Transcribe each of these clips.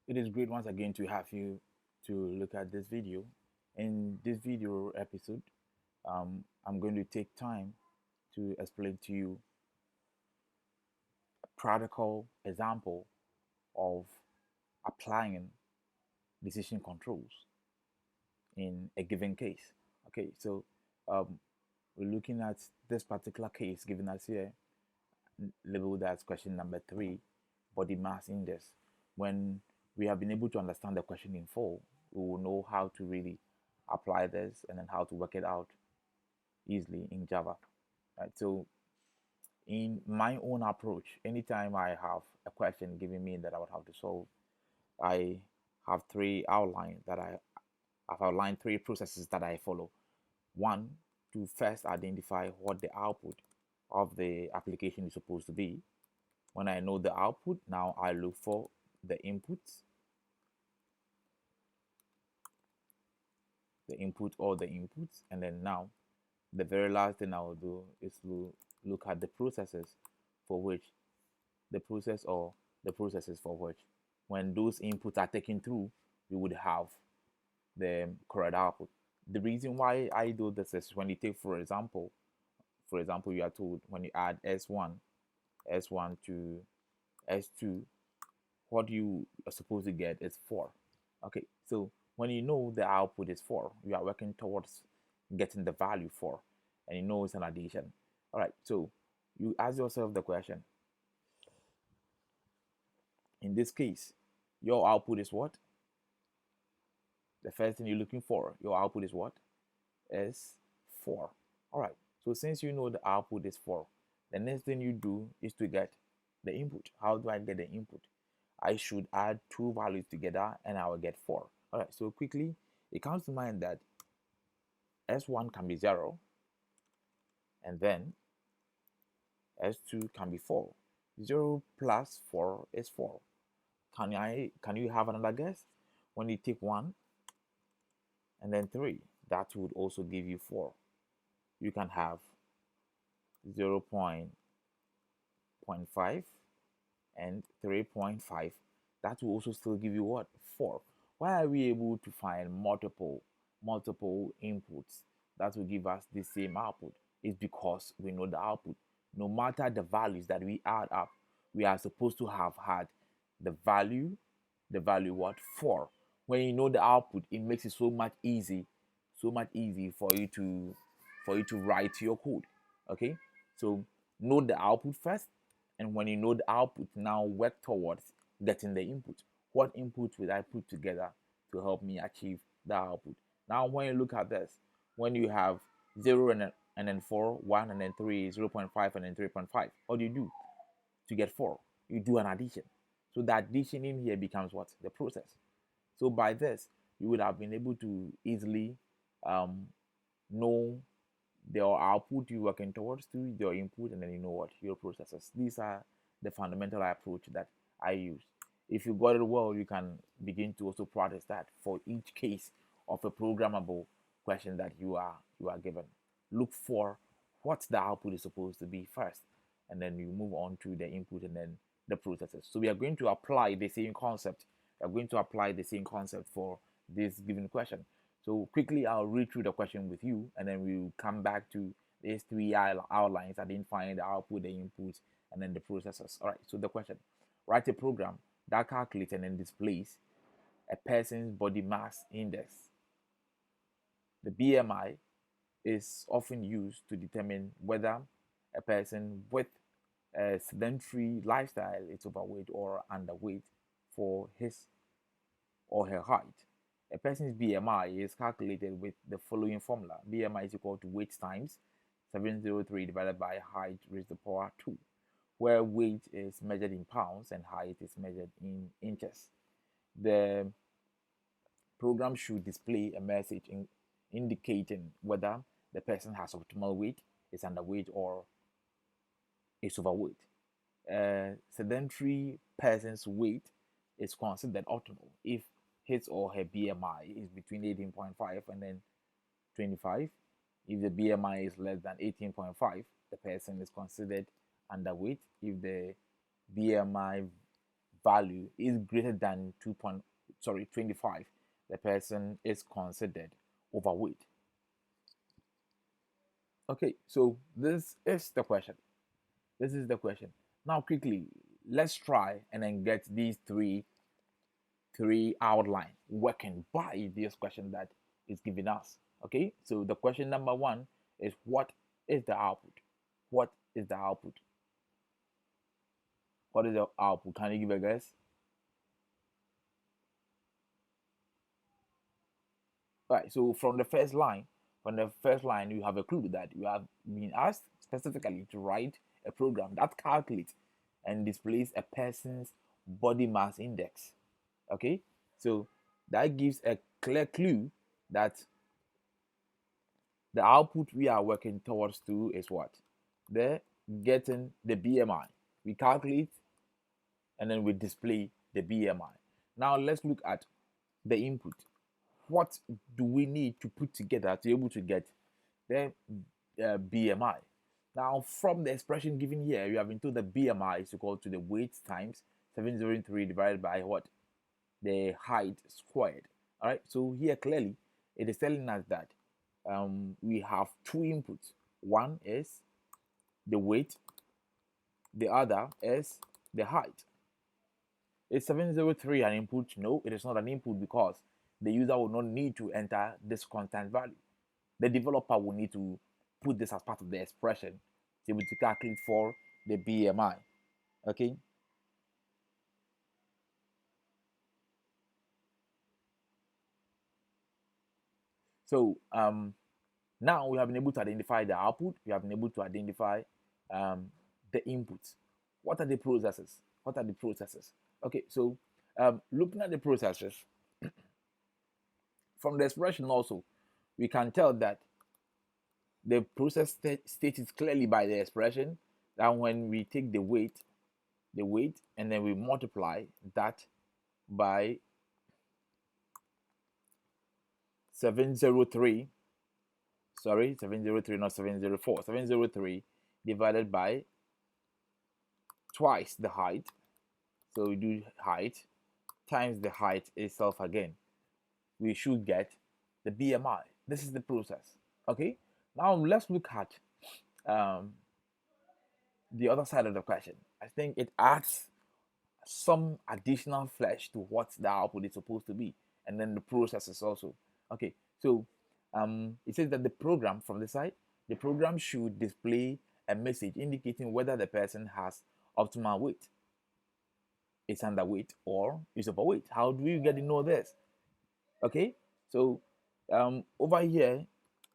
It is great once again to have you to look at this video. In this video episode, I'm going to take time to explain to you a practical example of applying decision controls in a given case. Okay, so um, we're looking at this particular case given us here, labeled as question number 3, body mass index. When we have been able to understand the question in full, we will know how to really apply this and then how to work it out easily in Java. Right? So in my own approach, anytime I have a question given me that I would have to solve, I have I've outlined three processes that I follow. One, to first identify what the output of the application is supposed to be. When I know the output, now I look for the inputs, and then now the very last thing I will do is to look at the processes for which the process or the processes for which when those inputs are taken through, we would have the correct output. The reason why I do this is when you take, for example, you are told when you add S1 to S2, what you are supposed to get is 4. Okay, so when you know the output is 4, you are working towards getting the value 4, and you know it's an addition. All right, so you ask yourself the question, in this case, your output is what? The first thing you're looking for, your output is what? Is 4. All right, so since you know the output is 4, the next thing you do is to get the input. How do I get the input? I should add two values together and I will get 4. All right, so quickly, it comes to mind that S1 can be 0 and then S2 can be 4. 0 plus 4 is 4. Can you have another guess? When you take 1 and then 3, that would also give you 4. You can have 0.5 and 3.5. That will also still give you what? 4. Why are we able to find multiple inputs that will give us the same output? It's because we know the output. No matter the values that we add up, we are supposed to have had the value what? 4. When you know the output, it makes it so much easy for you to write your code. Okay, so know the output first, and when you know the output, now work towards getting the input. What input will I put together to help me achieve the output? Now when you look at this, when you have 0 and then 4, 1 and then 3, 0.5 and then 3.5, what do you do to get 4? You do an addition. So the addition in here becomes what? The process. So by this, you would have been able to easily know your output you're working towards to your input, and then you know what your processes. These are the fundamental approach that I use. If you got it well, you can begin to also practice that for each case of a programmable question that you are given. Look for what the output is supposed to be first, and then you move on to the input and then the processes. So we are going to apply the same concept. We are going to apply the same concept for this given question. So quickly, I'll read through the question with you, and then we'll come back to these three outlines: identifying the output, the input, and then the processes. All right. So the question: write a program that calculates and then displays a person's body mass index. The BMI is often used to determine whether a person with a sedentary lifestyle is overweight or underweight for his or her height. A person's BMI is calculated with the following formula. BMI is equal to weight times 703 divided by height raised to the power 2, where weight is measured in pounds and height is measured in inches. The program should display a message indicating whether the person has optimal weight, is underweight, or is overweight. A sedentary person's weight is considered optimal if his or her BMI is between 18.5 and then 25. If the BMI is less than 18.5, the person is considered underweight. If the BMI value is greater than 25, the person is considered overweight. Okay, so this is the question. This is the question. Now, quickly, let's try and then get these three outline working by this question that is given us. Okay, so the question number one is, what is the output? What is the output? What is the output? Can you give a guess? All right, so from the first line, you have a clue that you have been asked specifically to write a program that calculates and displays a person's body mass index. Okay, so that gives a clear clue that the output we are working towards to is what? The getting the BMI. We calculate and then we display the BMI. Now let's look at the input. What do we need to put together to be able to get the BMI? Now, from the expression given here, you have been told that BMI is equal to the weight times 703 divided by what? The height squared. All right, so here clearly it is telling us that we have two inputs. One is the weight, the other is the height. Is 703 an input? No, it is not an input because the user will not need to enter this constant value. The developer will need to put this as part of the expression to be able to calculate for the BMI. Okay. So now we have been able to identify the output. We have been able to identify the inputs. What are the processes? What are the processes? Okay, so looking at the processes, from the expression also, we can tell that the process stated clearly by the expression that when we take the weight, and then we multiply that by 703, sorry, 703, not 704, 703 divided by twice the height. So we do height times the height itself again. We should get the BMI. This is the process. Okay. Now let's look at the other side of the question. I think it adds some additional flesh to what the output is supposed to be, and then the processes also. Okay. So it says that the program from the side, the program should display a message indicating whether the person has optimal weight, is underweight, or is overweight. How do you get to know this? Okay, so over here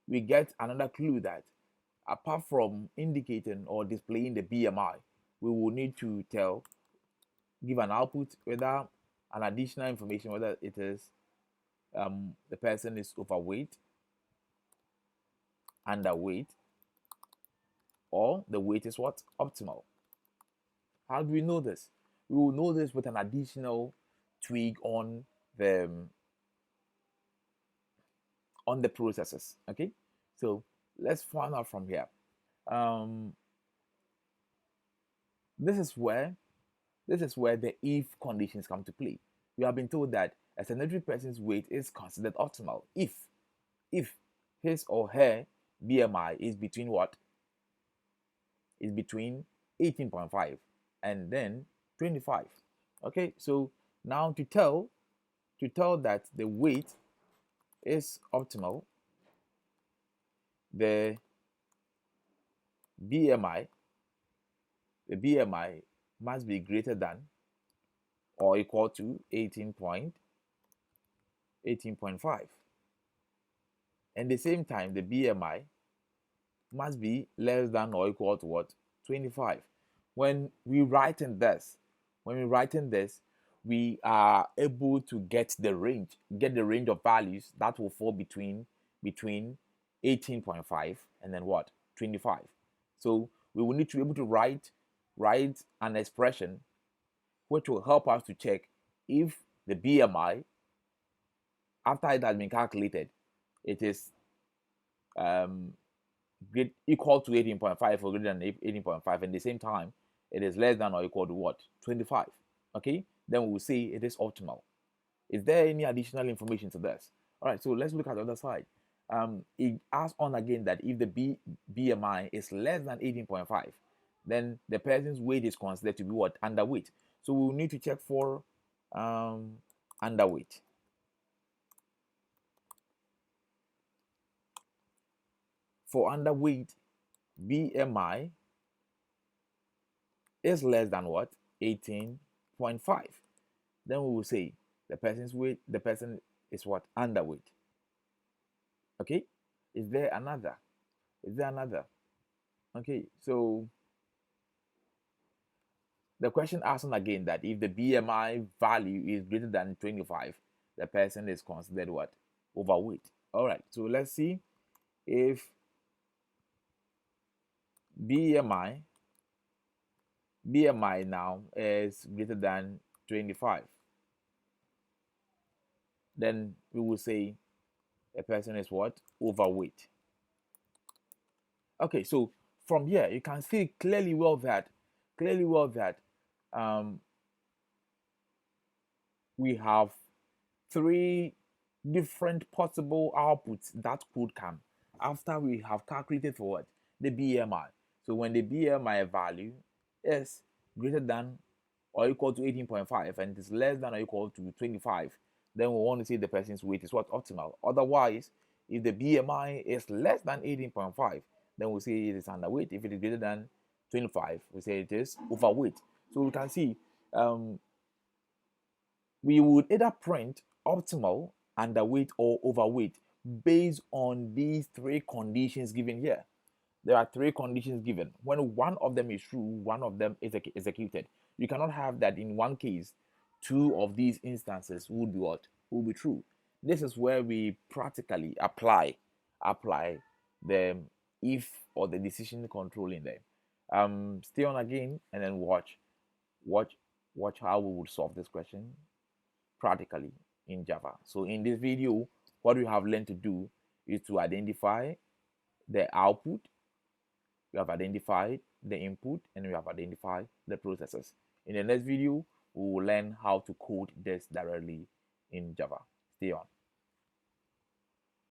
we get another clue that apart from indicating or displaying the BMI, we will need to give an output, whether an additional information, whether it is the person is overweight, underweight, or the weight is what? Optimal. How do we know this? We will know this with an additional twig on the processes. Okay, so let's find out from here. This is where the if conditions come to play. We have been told that a sedentary person's weight is considered optimal if his or her BMI is between what? Is between 18.5 and then 25. Okay, so now to tell that the weight is optimal, the BMI must be greater than or equal to 18.5. And the same time, the BMI must be less than or equal to what? 25. When we write in this, we are able to get the range of values that will fall between 18.5 and then what? 25. So we will need to be able to write an expression which will help us to check if the BMI, after it has been calculated, it is equal to 18.5 or greater than 18.5, and at the same time it is less than or equal to what? 25. Okay, then we will say it is optimal. Is there any additional information to this? All right, so let's look at the other side. It asks on again that if the BMI is less than 18.5, then the person's weight is considered to be what? Underweight. So we will need to check for underweight. For underweight, BMI is less than what? 18.5. Then we will say the person's weight, the person is what? Underweight. Okay, is there another? Is there another? Okay, so the question asking again that if the BMI value is greater than 25, the person is considered what? Overweight. All right, so let's see if BMI now is greater than 25, then we will say a person is what? Overweight. Okay, so from here you can see clearly well that we have three different possible outputs that could come after we have calculated for what? The BMI. So when the BMI value is greater than or equal to 18.5 and it is less than or equal to 25, then we want to say the person's weight is what? Optimal. Otherwise, if the BMI is less than 18.5, then we say it is underweight. If it is greater than 25, we say it is overweight. So we can see we would either print optimal, underweight, or overweight based on these three conditions given here. There are three conditions given. When one of them is true, one of them is executed. You cannot have that in one case, two of these instances would be what? Would be true. This is where we practically apply the if or the decision control in there. Stay on again and then watch how we would solve this question practically in Java. So in this video, what we have learned to do is to identify the output, we have identified the input, and we have identified the processes. In the next video, we will learn how to code this directly in Java. Stay on.